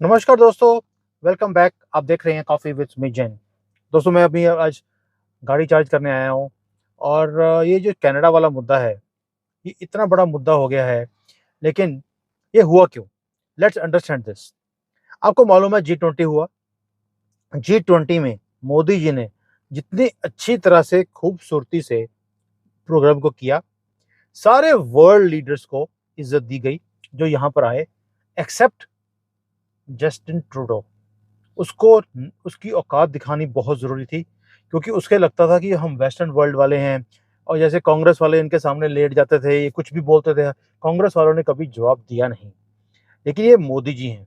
नमस्कार दोस्तों, welcome back. आप देख रहे हैं कॉफ़ी विद मी जैन। दोस्तों, मैं अभी आज गाड़ी चार्ज करने आया हूँ और ये जो कनाडा वाला मुद्दा है, ये इतना बड़ा मुद्दा हो गया है, लेकिन ये हुआ क्यों? Let's understand this. आपको मालूम है G20 हुआ। G20 में मोदी जी ने जितनी अच्छी तरह से खूबसूरती से प्रोग्राम को किया, सारे वर्ल्ड लीडर्स को इज़्ज़त दी गई जो यहाँ पर आए, एक्सेप्ट जस्टिन ट्रूडो। उसको उसकी औकात दिखानी बहुत ज़रूरी थी, क्योंकि उसके लगता था कि हम वेस्टर्न वर्ल्ड वाले हैं और जैसे कांग्रेस वाले इनके सामने लेट जाते थे, ये कुछ भी बोलते थे, कांग्रेस वालों ने कभी जवाब दिया नहीं। लेकिन ये मोदी जी हैं,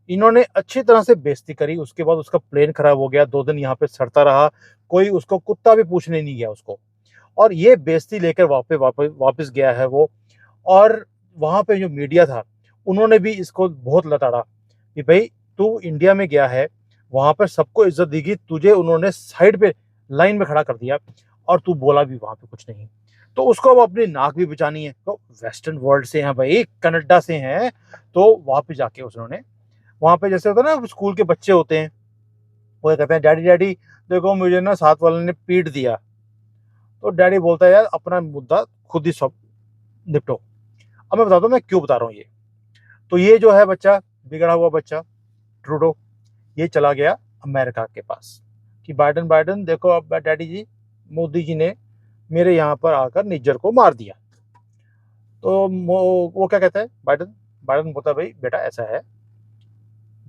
इन्होंने अच्छी तरह से बेइज़्ज़ती करी। उसके बाद उसका प्लेन खराब हो गया, 2 दिन यहाँ पे सड़ता रहा, कोई उसको कुत्ता भी पूछने नहीं गया उसको। और ये बेइज़्ज़ती लेकर वापस गया है वो। और वहाँ पे जो मीडिया था, उन्होंने भी इसको बहुत लताड़ा कि भई तू इंडिया में गया है, वहाँ पर सबको इज़्ज़त दी गई, तुझे उन्होंने साइड पे लाइन में खड़ा कर दिया और तू बोला भी वहाँ पे कुछ नहीं। तो उसको अब अपनी नाक भी बचानी है। तो वेस्टर्न वर्ल्ड से हैं भई, कनाडा से हैं, तो वहाँ पे जाके उन्होंने वहाँ पे जैसे होता है ना, स्कूल के बच्चे होते हैं, वो ये कहते हैं, "डैडी, डैडी देखो मुझे ना साथ वाले ने पीट दिया।" तो डैडी बोलता है, "यार अपना मुद्दा खुद ही सब निपटो।" अब मैं बताता हूँ मैं क्यों बता रहा हूँ ये। तो ये जो है बच्चा, बिगड़ा हुआ बच्चा ट्रूडो, ये चला गया अमेरिका के पास कि बाइडेन बाइडेन देखो, अब डैडी जी, मोदी जी ने मेरे यहाँ पर आकर निज्जर को मार दिया। तो वो क्या कहता है, बाइडेन बाइडेन बोलता है, भाई बेटा ऐसा है,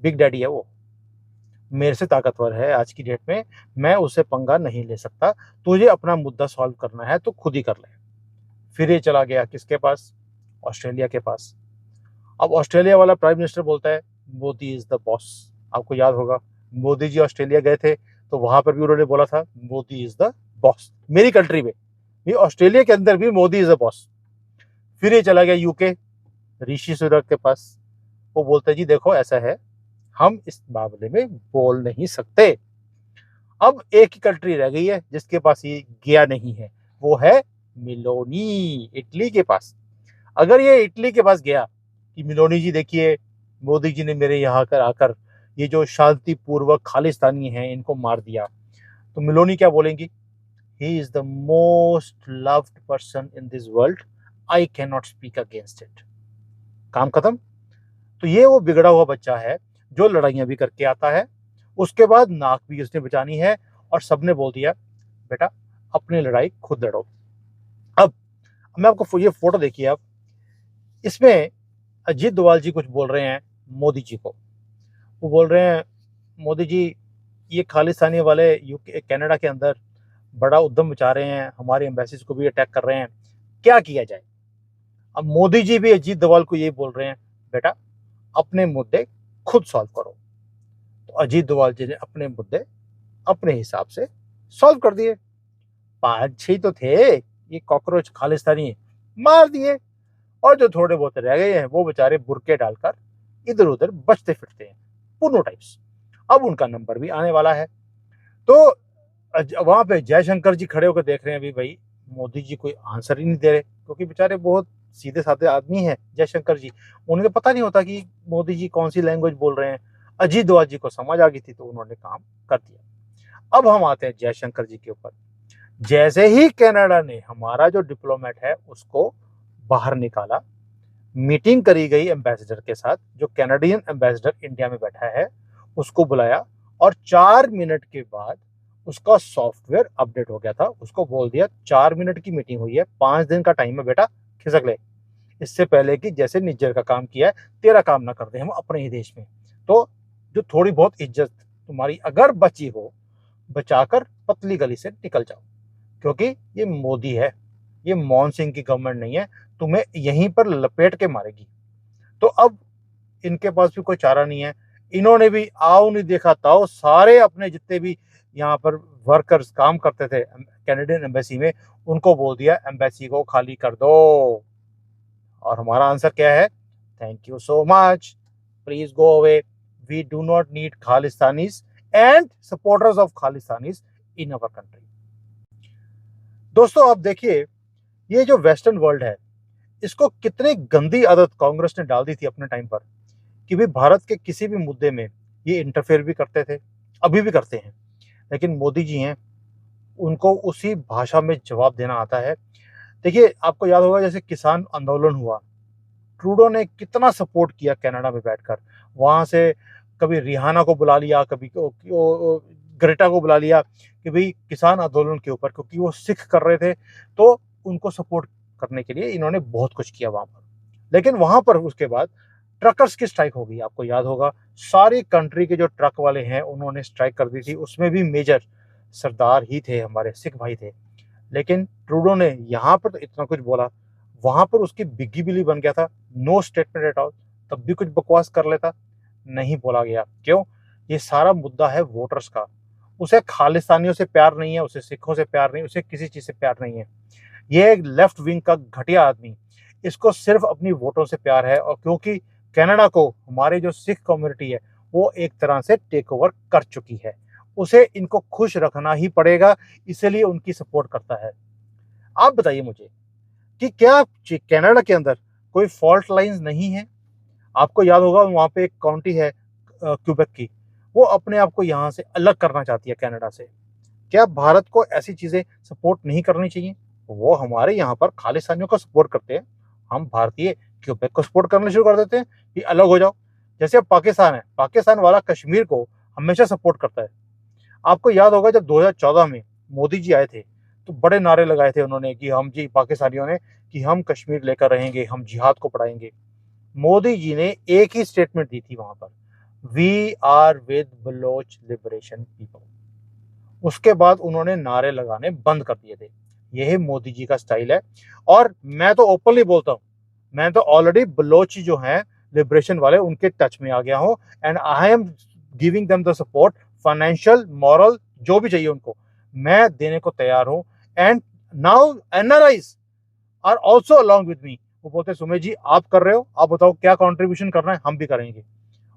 बिग डैडी है वो, मेरे से ताकतवर है आज की डेट में, मैं उससे पंगा नहीं ले सकता, तुझे अपना मुद्दा सॉल्व करना है तो खुद ही कर ले। फिर ये चला गया किसके पास? ऑस्ट्रेलिया के पास। अब ऑस्ट्रेलिया वाला प्राइम मिनिस्टर बोलता है, मोदी इज द बॉस। आपको याद होगा, मोदी जी ऑस्ट्रेलिया गए थे, तो वहां पर भी उन्होंने बोला था, मोदी इज द बॉस मेरी कंट्री में। ये ऑस्ट्रेलिया के अंदर भी मोदी इज द बॉस। फिर ये चला गया यूके, ऋषि सुनक के पास। वो बोलते हैं, जी देखो ऐसा है, हम इस मामले में बोल नहीं सकते। अब एक ही कंट्री रह गई है जिसके पास ये गया नहीं है, वो है मिलोनी, इटली के पास। अगर ये इटली के पास गया कि मिलोनी जी देखिए, मोदी जी ने मेरे यहाँ कर आकर ये जो शांतिपूर्वक खालिस्तानी हैं इनको मार दिया, तो मिलोनी क्या बोलेंगी? He is the most loved person in this world, I can not speak against it. काम खत्म। तो ये वो बिगड़ा हुआ बच्चा है जो लड़ाइयां भी करके आता है, उसके बाद नाक भी उसने बचानी है, और सबने बोल दिया, बेटा अपनी लड़ाई खुद लड़ो। अब मैं आपको ये फोटो देखिए आप, इसमें अजीत डोभाल जी कुछ बोल रहे हैं मोदी जी को। वो बोल रहे हैं, मोदी जी ये खालिस्तानी वाले यूके कनाडा के अंदर बड़ा उद्यम मचा रहे हैं, हमारे एम्बेसीज को भी अटैक कर रहे हैं, क्या किया जाए? अब मोदी जी भी अजीत डोभाल को यही बोल रहे हैं, बेटा अपने मुद्दे खुद सॉल्व करो। तो अजीत डोभाल जी ने अपने मुद्दे अपने हिसाब से सॉल्व कर दिए। 5-6 तो थे ये कॉकरोच खालिस्तानी, मार दिए। और जो थोड़े बहुत रह गए हैं वो बेचारे बुरके डालकर इधर उधर बचते फिरते हैं, पुनो टाइप्स। अब उनका नंबर भी आने वाला है। तो वहां पे जयशंकर जी खड़े होकर देख रहे हैं, अभी भाई मोदी जी कोई आंसर ही नहीं दे रहे, क्योंकि बेचारे बहुत सीधे साधे आदमी हैं जयशंकर जी। उन्हें पता नहीं होता कि मोदी जी कौन सी लैंग्वेज बोल रहे हैं। अजीत डोभाल जी को समझ आ गई थी, तो उन्होंने काम कर दिया। अब हम आते हैं जयशंकर जी के ऊपर। जैसे ही कनाडा ने हमारा जो डिप्लोमेट है उसको बाहर निकाला, मीटिंग करी गई एम्बेसडर के साथ, जो कैनेडियन एम्बेसडर इंडिया में बैठा है उसको बुलाया, और 4 मिनट के बाद उसका सॉफ्टवेयर अपडेट हो गया था। उसको बोल दिया, 4 मिनट की मीटिंग हुई है, 5 दिन का टाइम है बेटा, खिसक ले, इससे पहले कि जैसे निज्जर का काम किया है तेरा काम ना कर दे हम अपने ही देश में। तो जो थोड़ी बहुत इज्जत तुम्हारी अगर बची हो, बचाकर पतली गली से निकल जाओ, क्योंकि ये मोदी है, ये मनमोहन सिंह की गवर्नमेंट नहीं है, तुम्हें यहीं पर लपेट के मारेगी। तो अब इनके पास भी कोई चारा नहीं है। इन्होंने भी आओ नहीं देखा ताओ, सारे अपने जितने भी यहाँ पर वर्कर्स काम करते थे कैनेडियन एम्बेसी में, उनको बोल दिया एम्बेसी को खाली कर दो। और हमारा आंसर क्या है? Thank you so much, please go away, we do not need Khalistanis and supporters of Khalistanis in our country. दोस्तों आप देखिए, ये जो वेस्टर्न वर्ल्ड है, इसको कितनी गंदी आदत कांग्रेस ने डाल दी थी अपने टाइम पर। कि भाई भारत के किसी भी मुद्दे में ये इंटरफेयर भी करते थे, अभी भी करते हैं। लेकिन मोदी जी हैं, उनको उसी भाषा में जवाब देना आता है। देखिए, आपको याद होगा जैसे किसान आंदोलन हुआ, ट्रूडो ने कितना सपोर्ट किया कनाडा में बैठकर। वहाँ से कभी रिहाना को बुला लिया, कभी ग्रेटा को बुला लिया कि भाई किसान आंदोलन के ऊपर, क्योंकि वो सिख कर रहे थे, तो उनको सपोर्ट करने के लिए इन्होंने बहुत कुछ किया वहाँ पर। लेकिन वहाँ पर उसके बाद ट्रकर्स की स्ट्राइक हो गई, आपको याद होगा। सारी कंट्री के जो ट्रक वाले हैं उन्होंने स्ट्राइक कर दी थी, उसमें भी मेजर सरदार ही थे, हमारे सिख भाई थे। लेकिन ट्रूडो ने यहाँ पर तो इतना कुछ बोला, वहां पर उसकी बिग्गी बिली बन गया था, नो स्टेटमेंट एट ऑल। तब भी कुछ बकवास कर लेता, नहीं बोला गया। क्यों? ये सारा मुद्दा है वोटर्स का। उसे खालिस्तानियों से प्यार नहीं है, उसे सिखों से प्यार नहीं, उसे किसी चीज से प्यार नहीं है। ये एक लेफ्ट विंग का घटिया आदमी, इसको सिर्फ अपनी वोटों से प्यार है। और क्योंकि कनाडा को हमारी जो सिख कम्युनिटी है वो एक तरह से टेक ओवर कर चुकी है, उसे इनको खुश रखना ही पड़ेगा, इसलिए उनकी सपोर्ट करता है। आप बताइए मुझे कि क्या कनाडा के अंदर कोई फॉल्ट लाइंस नहीं है? आपको याद होगा वहाँ पे एक काउंटी है क्यूबेक की, वो अपने आप को यहाँ से अलग करना चाहती है कनाडा से। क्या भारत को ऐसी चीजें सपोर्ट नहीं करनी चाहिए? वो हमारे यहाँ पर खालिस्तानियों को सपोर्ट करते हैं, हम भारतीय क्यूबेक को सपोर्ट करना शुरू कर देते हैं कि अलग हो जाओ। जैसे अब पाकिस्तान है, पाकिस्तान वाला कश्मीर को हमेशा सपोर्ट करता है। आपको याद होगा जब 2014 में मोदी जी आए थे, तो बड़े नारे लगाए थे उन्होंने कि हम जी पाकिस्तानियों ने कि हम कश्मीर लेकर रहेंगे, हम जिहाद को पढ़ाएंगे। मोदी जी ने एक ही स्टेटमेंट दी थी वहां पर, we are with Baloch liberation people. उसके बाद उन्होंने नारे लगाने बंद कर दिए थे। यही मोदी जी का स्टाइल है। और मैं तो ओपनली बोलता हूँ, मैं तो ऑलरेडी बलोच जो हैं लिबरेशन वाले, उनके टच में आ गया हूँ। And I am giving them the support, financial, moral, जो भी चाहिए उनको मैं देने को तैयार हूँ। And now NRIs are also along with me. वो बोलते सुमेश जी आप कर रहे हो, आप बताओ क्या कॉन्ट्रीब्यूशन करना है, हम भी करेंगे।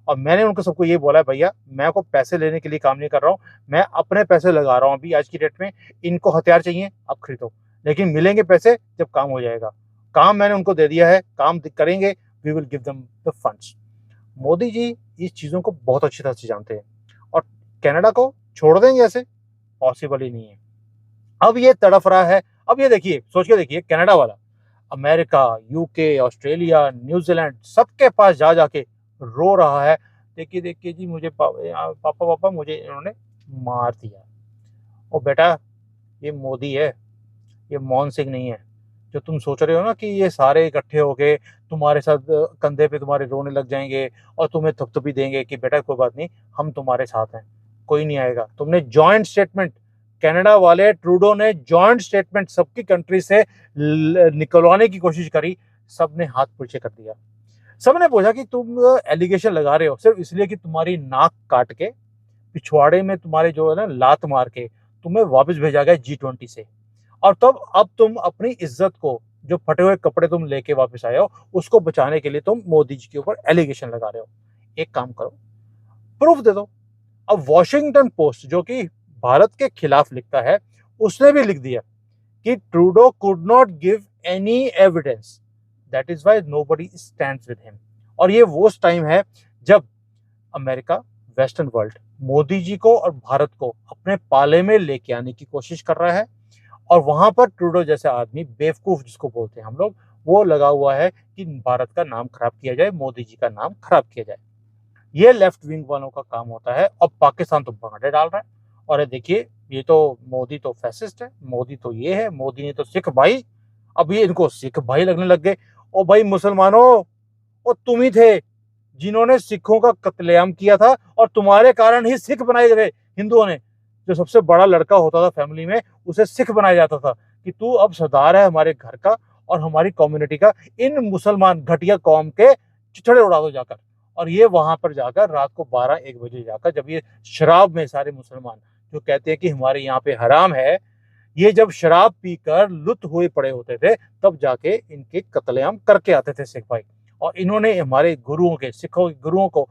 और मैंने उनको सबको ये बोला है, भैया मैं को पैसे लेने के लिए काम नहीं कर रहा हूँ, मैं अपने पैसे लगा रहा हूँ अभी आज की डेट में। इनको हथियार चाहिए आप खरीदो, लेकिन मिलेंगे पैसे जब काम हो जाएगा। काम मैंने उनको दे दिया है, काम करेंगे, we will give them the funds. Modi ji इस चीजों को बहुत अच्छी तरह से जानते हैं, और कनाडा को छोड़ देंगे ऐसे? पॉसिबल ही नहीं है। अब ये तड़फ रहा है। अब ये देखिए, सोच के देखिए, कनाडा वाला अमेरिका, यूके, ऑस्ट्रेलिया, न्यूजीलैंड सबके पास जा जाके रो रहा है, देखिए देखिए जी मुझे पापा पापा मुझे इन्होंने मार दिया। ओ बेटा, ये मोदी है, ये मोहन सिंह नहीं है। जो तुम सोच रहे हो ना कि ये सारे इकट्ठे होके तुम्हारे साथ कंधे पे तुम्हारे रोने लग जाएंगे और तुम्हें थपथपी देंगे कि बेटा कोई बात नहीं, हम तुम्हारे साथ हैं, कोई नहीं आएगा। तुमने जॉइंट स्टेटमेंट, कनाडा वाले ट्रूडो ने जॉइंट स्टेटमेंट सबकी कंट्री से निकलवाने की कोशिश करी, सबने हाथ पीछे कर दिया। सबने पूछा कि तुम एलिगेशन लगा रहे हो सिर्फ इसलिए कि तुम्हारी नाक काट के पिछवाड़े में तुम्हारे जो है ना लात मार के तुम्हें वापस भेजा गया G20 से। और तब अब तुम अपनी इज्जत को, जो फटे हुए कपड़े तुम लेके वापस आए हो, उसको बचाने के लिए तुम मोदी जी के ऊपर एलिगेशन लगा रहे हो। एक काम करो, प्रूफ दे दो। अब वॉशिंगटन पोस्ट जो कि भारत के खिलाफ लिखता है, उसने भी लिख दिया कि Trudeau could not give any evidence, that is why nobody stands with him. और ये वो टाइम है जब America, western world Modi ji को और भारत को अपने पाले में लेके आने की कोशिश कर रहा है। और वहां पर ट्रूडो जैसा आदमी, बेवकूफ जिसको बोलते हैं हम लोग, वो लगा हुआ है कि भारत का नाम खराब किया जाए, मोदी जी का नाम खराब किया जाए। ये लेफ्ट विंग वालों का काम होता है। और पाकिस्तान तो भांडे डाल रहा है, और देखिए ये तो मोदी तो फैसिस्ट है, मोदी तो ये है, मोदी ने तो सिख भाई, अब ये इनको सिख भाई लगने लग गए। ओ भाई मुसलमानों, ओ तुम ही थे जिन्होंने सिखों का कत्लेआम किया था, और तुम्हारे कारण ही सिख बनाए गए हिंदुओं ने। जो सबसे बड़ा लड़का होता था फैमिली में, उसे सिख बनाया जाता था कि तू अब सरदार है हमारे घर का और हमारी कम्युनिटी का, इन मुसलमान घटिया कौम के चिथड़े उड़ा दो जाकर। और ये वहां पर जाकर रात को 12-1 बजे जाकर, जब ये शराब में सारे मुसलमान जो कहते हैं कि हमारे यहाँ पे हराम है, ये जब शराब पीकर लुत हुए पड़े होते थे, तब जाके इनके कत्लेआम करके आते थे सिख भाई। और इन्होंने हमारे गुरुओं के, सिखों के गुरुओं को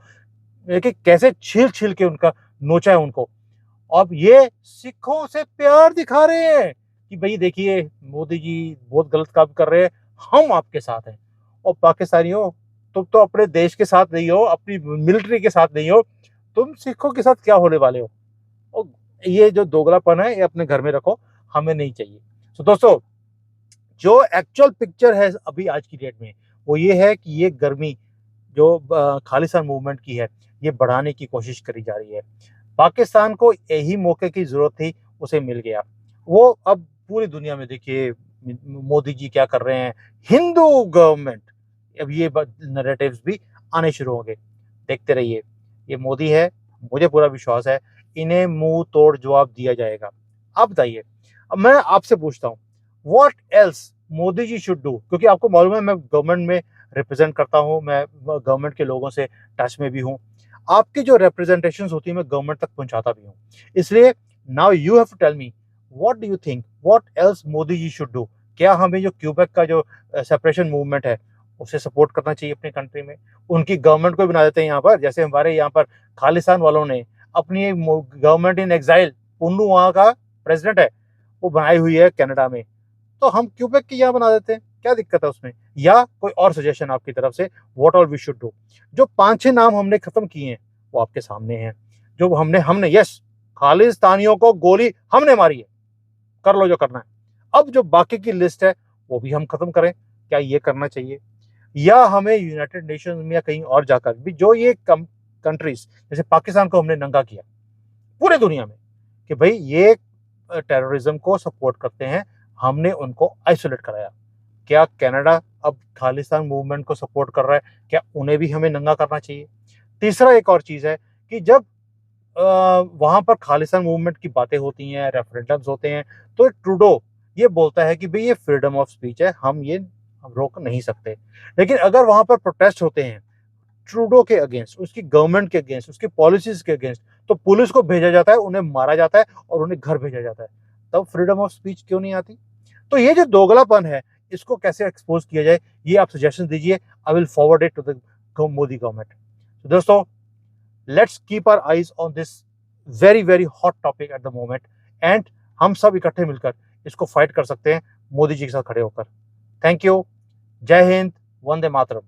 देखिए कैसे छील छील के उनका नोचा है उनको। अब ये सिखों से प्यार दिखा रहे हैं कि भाई देखिए मोदी जी बहुत गलत काम कर रहे हैं, हम आपके साथ हैं। और पाकिस्तानियों, तुम तो अपने देश के साथ नहीं हो, अपनी मिलिट्री के साथ नहीं हो, तुम सिखों के साथ क्या होने वाले हो? और ये जो दोगलापन है ये अपने घर में रखो, हमें नहीं चाहिए। तो दोस्तों, जो एक्चुअल पिक्चर है अभी आज की डेट में, वो ये है कि ये गर्मी जो खालिस्तान मूवमेंट की है, ये बढ़ाने की कोशिश करी जा रही है। पाकिस्तान को यही मौके की ज़रूरत थी, उसे मिल गया। वो अब पूरी दुनिया में देखिए मोदी जी क्या कर रहे हैं, हिंदू गवर्नमेंट, अब ये नैरेटिव्स भी आने शुरू होंगे। देखते रहिए, ये मोदी है, मुझे पूरा विश्वास है, इन्हें मुँह तोड़ जवाब दिया जाएगा। आप बताइए, अब मैं आपसे पूछता हूँ, what else Modi ji should do? क्योंकि आपको मालूम है मैं गवर्नमेंट में रिप्रेजेंट करता हूँ, मैं गवर्नमेंट के लोगों से टच में भी हूँ। आपकी जो रिप्रेजेंटेशंस होती है मैं गवर्नमेंट तक पहुँचाता भी हूँ। इसलिए now you have to tell me, what do you think, what else Modi ji should do? क्या हमें जो क्यूबेक का जो सेपरेशन मूवमेंट है, उसे सपोर्ट करना चाहिए अपनी कंट्री में? उनकी गवर्नमेंट को बना देते हैं यहाँ पर, जैसे हमारे यहाँ पर खालिस्तान वालों ने अपनी गवर्नमेंट इन एग्जाइल, पुन्नू वहाँ का प्रेसिडेंट है, वो बनाई हुई है कनाडा में, तो हम क्यूबेक की यहाँ बना देते हैं, क्या दिक्कत है उसमें? या कोई और सजेशन आपकी तरफ से, what all we should do? जो 5-6 नाम हमने खत्म किए हैं, वो आपके सामने हैं। जो हमने हमने यस, खालिस्तानियों को गोली हमने मारी है, कर लो जो करना है। अब जो बाकी की लिस्ट है, वो भी हम खत्म करें, क्या ये करना चाहिए? या हमें यूनाइटेड नेशंस में या कहीं और जाकर भी जो ये कंट्रीज, जैसे पाकिस्तान को हमने नंगा किया पूरे दुनिया में कि भाई ये टेररिज्म को सपोर्ट करते हैं, हमने उनको आइसोलेट कराया। क्या कनाडा अब खालिस्तान मूवमेंट को सपोर्ट कर रहा है? क्या उन्हें भी हमें नंगा करना चाहिए? तीसरा एक और चीज़ है कि जब वहाँ पर खालिस्तान मूवमेंट की बातें होती हैं, रेफरेंडम्स होते हैं, तो ट्रूडो ये बोलता है कि भई ये फ्रीडम ऑफ स्पीच है, हम ये रोक नहीं सकते। लेकिन अगर वहाँ पर प्रोटेस्ट होते हैं, ट्रूडो के अगेंस्ट, उसकी गवर्नमेंट के अगेंस्ट, उसकी पॉलिसीज़ के अगेंस्ट, तो पुलिस को भेजा जाता है, उन्हें मारा जाता है और उन्हें घर भेजा जाता है। तब फ्रीडम ऑफ स्पीच क्यों नहीं आती? तो ये जो दोगलापन है, इसको कैसे एक्सपोज़ किया जाए, ये आप सजेशन दीजिए। I will forward it to the Modi government. तो दोस्तों, let's keep our eyes on this very, very hot topic at the moment, and हम सब इकट्ठे मिलकर इसको फाइट कर सकते हैं मोदी जी के साथ खड़े होकर। Thank you. जय हिंद, वंदे मातरम।